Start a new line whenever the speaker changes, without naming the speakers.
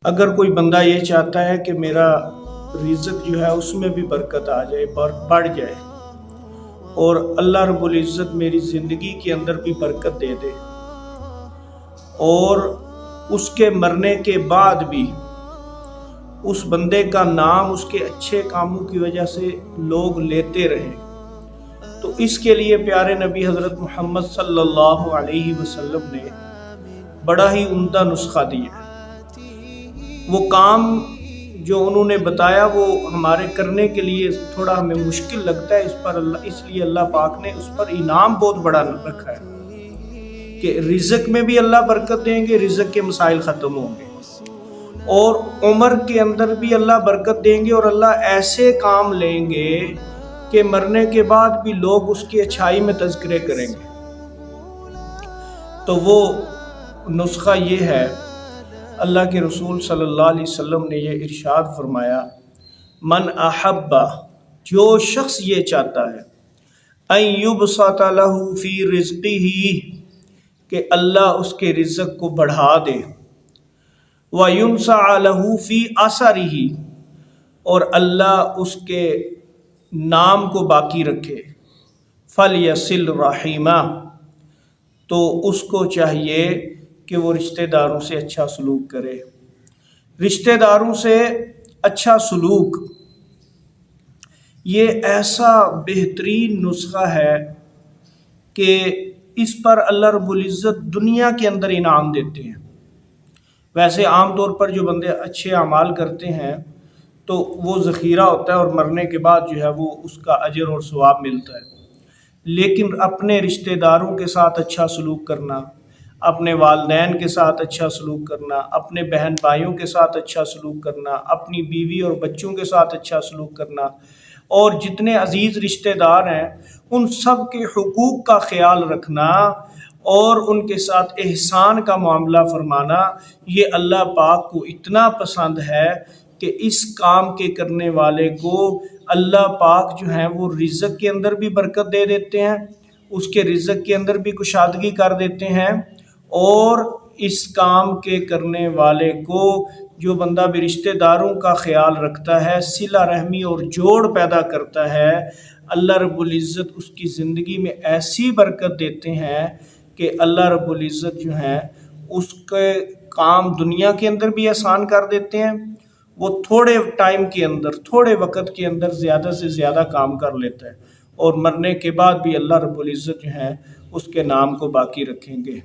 اگر کوئی بندہ یہ چاہتا ہے کہ میرا رزق جو ہے اس میں بھی برکت آ جائے، بڑھ جائے، اور اللہ رب العزت میری زندگی کے اندر بھی برکت دے دے، اور اس کے مرنے کے بعد بھی اس بندے کا نام اس کے اچھے کاموں کی وجہ سے لوگ لیتے رہیں، تو اس کے لیے پیارے نبی حضرت محمد صلی اللہ علیہ وسلم نے بڑا ہی عمدہ نسخہ دیا ہے۔ وہ کام جو انہوں نے بتایا وہ ہمارے کرنے کے لیے تھوڑا ہمیں مشکل لگتا ہے، اس لیے اللہ پاک نے اس پر انعام بہت بڑا رکھا ہے کہ رزق میں بھی اللہ برکت دیں گے، رزق کے مسائل ختم ہوں گے، اور عمر کے اندر بھی اللہ برکت دیں گے، اور اللہ ایسے کام لیں گے کہ مرنے کے بعد بھی لوگ اس کی اچھائی میں تذکرے کریں گے۔ تو وہ نسخہ یہ ہے، اللہ کے رسول صلی اللہ علیہ وسلم نے یہ ارشاد فرمایا، من احب، جو شخص یہ چاہتا ہے، ان یبسط لہ فی رزقہ، کہ اللہ اس کے رزق کو بڑھا دے، وینسع لہ فی اثرہ، اور اللہ اس کے نام کو باقی رکھے، فلیصل رحمہ، تو اس کو چاہیے کہ وہ رشتہ داروں سے اچھا سلوک کرے۔ رشتہ داروں سے اچھا سلوک یہ ایسا بہترین نسخہ ہے کہ اس پر اللہ رب العزت دنیا کے اندر انعام دیتے ہیں۔ ویسے عام طور پر جو بندے اچھے اعمال کرتے ہیں تو وہ ذخیرہ ہوتا ہے، اور مرنے کے بعد جو ہے وہ اس کا اجر اور ثواب ملتا ہے، لیکن اپنے رشتہ داروں کے ساتھ اچھا سلوک کرنا، اپنے والدین کے ساتھ اچھا سلوک کرنا، اپنے بہن بھائیوں کے ساتھ اچھا سلوک کرنا، اپنی بیوی اور بچوں کے ساتھ اچھا سلوک کرنا، اور جتنے عزیز رشتہ دار ہیں ان سب کے حقوق کا خیال رکھنا اور ان کے ساتھ احسان کا معاملہ فرمانا، یہ اللہ پاک کو اتنا پسند ہے کہ اس کام کے کرنے والے کو اللہ پاک جو ہیں وہ رزق کے اندر بھی برکت دے دیتے ہیں، اس کے رزق کے اندر بھی کشادگی کر دیتے ہیں، اور اس کام کے کرنے والے کو، جو بندہ بھی رشتہ داروں کا خیال رکھتا ہے، صلہ رحمی اور جوڑ پیدا کرتا ہے، اللہ رب العزت اس کی زندگی میں ایسی برکت دیتے ہیں کہ اللہ رب العزت جو ہیں اس کے کام دنیا کے اندر بھی آسان کر دیتے ہیں، وہ تھوڑے ٹائم کے اندر، تھوڑے وقت کے اندر زیادہ سے زیادہ کام کر لیتا ہے، اور مرنے کے بعد بھی اللہ رب العزت جو ہیں اس کے نام کو باقی رکھیں گے۔